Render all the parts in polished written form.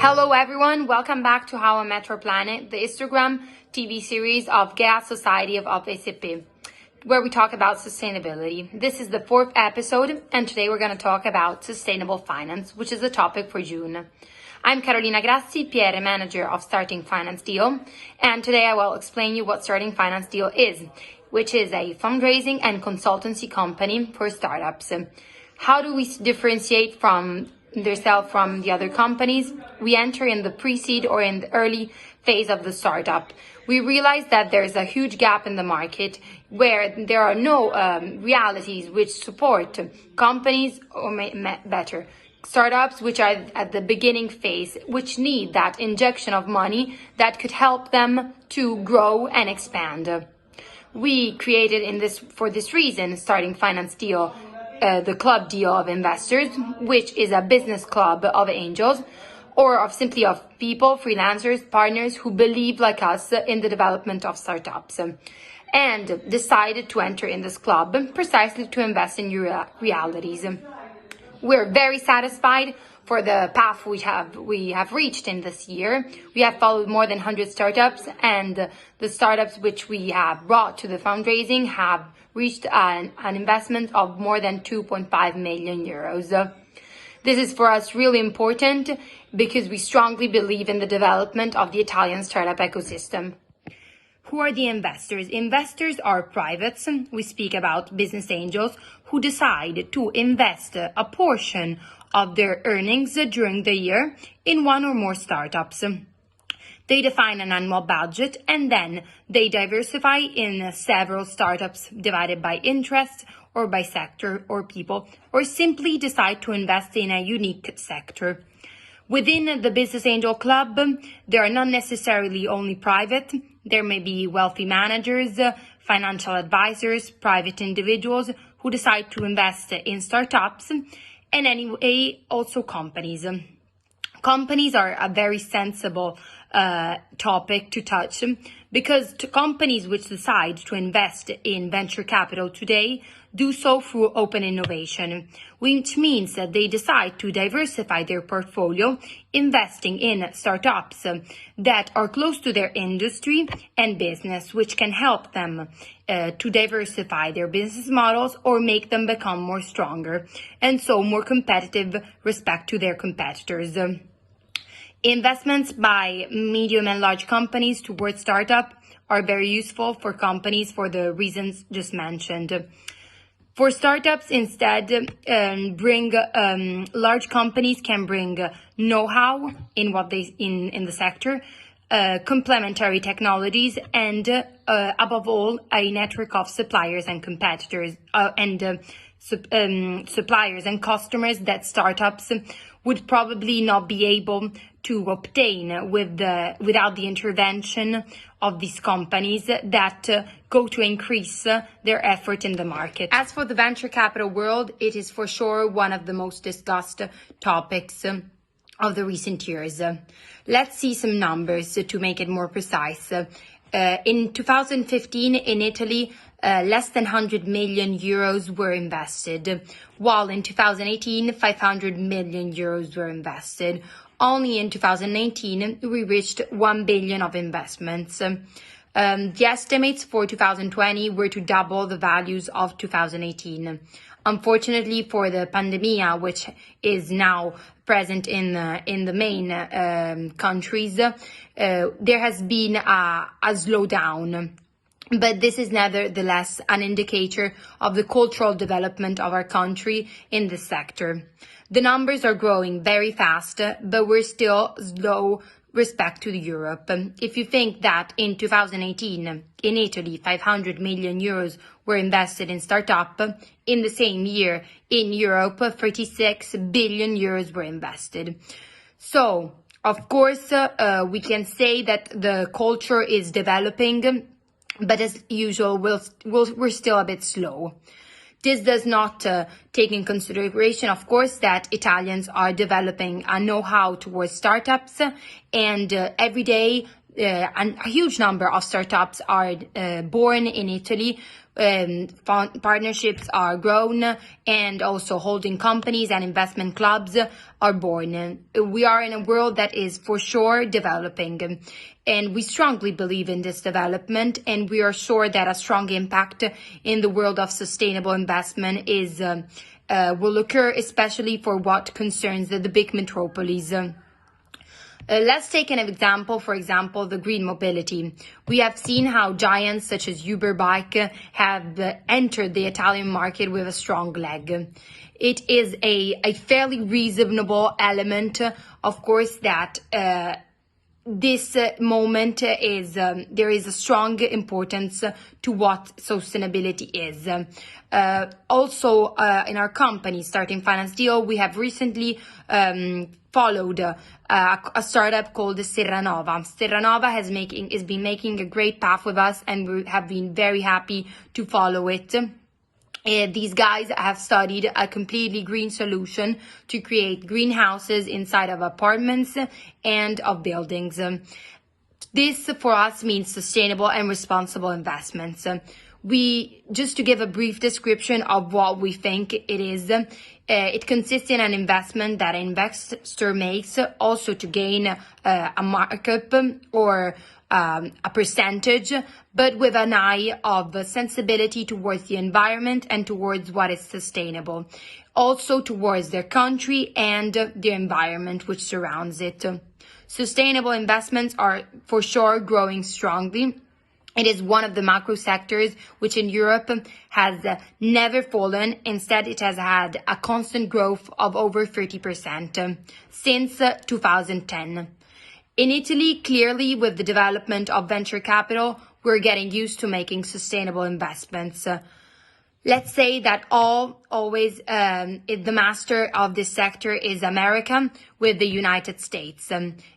Hello everyone, welcome back to How I Met Your Planet, the Instagram TV series of GEA Society of ACP, where we talk about sustainability. This is the 4th episode, and today we're going to talk about sustainable finance, which is the topic for June. I'm Carolina Grassi, PR Manager of Starting Finance Deal, and today I will explain you what Starting Finance Deal is, which is a fundraising and consultancy company for startups. How do we differentiate from the other companies? We enter in the pre-seed or in the early phase of the startup. We realize that there's a huge gap in the market where there are no realities which support companies, or better, startups which are at the beginning phase, which need that injection of money that could help them to grow and expand. We created for this reason, Starting Finance Deal, the club deal of investors, which is a business club of angels, or of people, freelancers, partners who believe like us in the development of startups, and decided to enter in this club precisely to invest in new realities. We're very satisfied for the path we have reached in this year. We have followed more than 100 startups, and the startups which we have brought to the fundraising have reached an investment of more than 2.5 million euros. This is for us really important because we strongly believe in the development of the Italian startup ecosystem. Who are the investors? Investors are privates. We speak about business angels who decide to invest a portion of their earnings during the year in one or more startups. They define an annual budget and then they diversify in several startups divided by interest or by sector or people, or simply decide to invest in a unique sector. Within the Business Angel Club, there are not necessarily only private. There may be wealthy managers, financial advisors, private individuals who decide to invest in startups, and anyway, also companies. Companies are a very sensible topic to touch because companies which decide to invest in venture capital today do so through open innovation, which means that they decide to diversify their portfolio, investing in startups that are close to their industry and business, which can help them to diversify their business models or make them become more stronger and so more competitive respect to their competitors. Investments by medium and large companies towards startup are very useful for companies for the reasons just mentioned. For startups, instead, large companies can bring know-how in in the sector, complementary technologies, and above all, a network of suppliers and competitors suppliers and customers that startups would probably not be able to obtain without the intervention of these companies that go to increase their effort in the market. As for the venture capital world, it is for sure one of the most discussed topics of the recent years. Let's see some numbers to make it more precise. In 2015, in Italy, less than 100 million euros were invested, while in 2018, 500 million euros were invested. Only in 2019, we reached 1 billion of investments. The estimates for 2020 were to double the values of 2018. Unfortunately for the pandemia, which is now present in the main countries, there has been a slowdown. But this is nevertheless an indicator of the cultural development of our country in this sector. The numbers are growing very fast, but we're still slow respect to Europe. If you think that in 2018, in Italy, 500 million euros were invested in startup, in the same year in Europe, 36 billion euros were invested. So, of course, we can say that the culture is developing, but as usual, we're still a bit slow. This does not take in consideration, of course, that Italians are developing a know-how towards startups, and every day a huge number of startups are born in Italy partnerships are grown, and also holding companies and investment clubs are born. We are in a world that is for sure developing, and we strongly believe in this development, and we are sure that a strong impact in the world of sustainable investment will occur, especially for what concerns the big metropolis. Let's take an example, for example, the green mobility. We have seen how giants such as Uber Bike have entered the Italian market with a strong leg. It is a fairly reasonable element, of course, that this moment is there is a strong importance to what sustainability is. Also, in our company, Starting Finance Deal, we have recently followed a startup called Serranova. Serranova has been making a great path with us, and we have been very happy to follow it. These guys have studied a completely green solution to create greenhouses inside of apartments and of buildings. This for us means sustainable and responsible investments. Just to give a brief description of what we think it is, it consists in an investment that an investor makes also to gain a markup or a percentage, but with an eye of sensibility towards the environment and towards what is sustainable, also towards their country and the environment which surrounds it. Sustainable investments are for sure growing strongly. It is one of the macro sectors which in Europe has never fallen. Instead, it has had a constant growth of over 30% since 2010. In Italy, clearly, with the development of venture capital, we're getting used to making sustainable investments. Let's say that always the master of this sector is America, with the United States.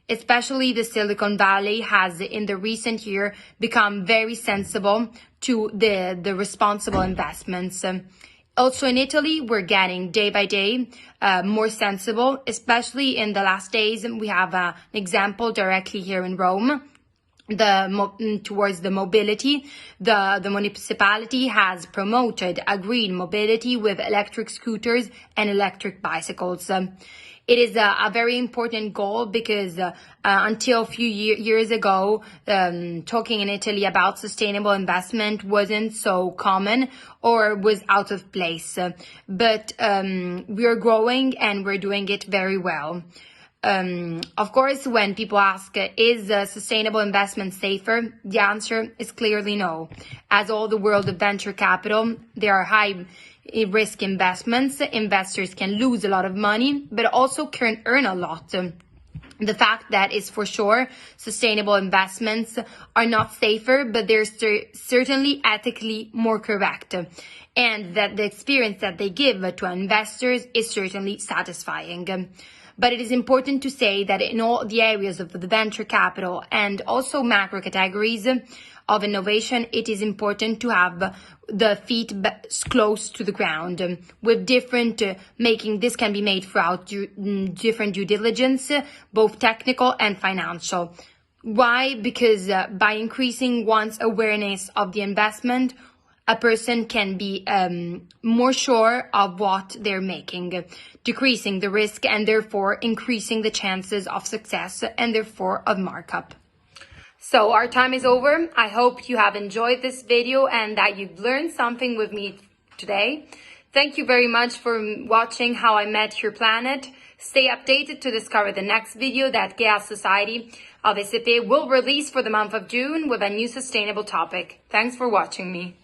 Especially the Silicon Valley has in the recent year become very sensible to the responsible investments. Also in Italy, we're getting day by day more sensible, especially in the last days. We have an example directly here in Rome. Towards the mobility, the municipality has promoted a green mobility with electric scooters and electric bicycles. It is a very important goal because until a few years ago, talking in Italy about sustainable investment wasn't so common or was out of place. But we are growing and we're doing it very well. Of course, when people ask, is sustainable investment safer? The answer is clearly no. As all the world of venture capital, there are high risk investments. Investors can lose a lot of money, but also can earn a lot. The fact that is for sure sustainable investments are not safer, but they're certainly ethically more correct. And that the experience that they give to investors is certainly satisfying. But it is important to say that in all the areas of the venture capital and also macro categories of innovation, it is important to have the feet close to the ground with different this can be made throughout different due diligence, both technical and financial. Why? Because by increasing one's awareness of the investment, a person can be more sure of what they're making, decreasing the risk and therefore increasing the chances of success and therefore of markup. So our time is over. I hope you have enjoyed this video and that you've learned something with me today. Thank you very much for watching How I Met Your Planet. Stay updated to discover the next video that GEA Society of SAP will release for the month of June with a new sustainable topic. Thanks for watching me.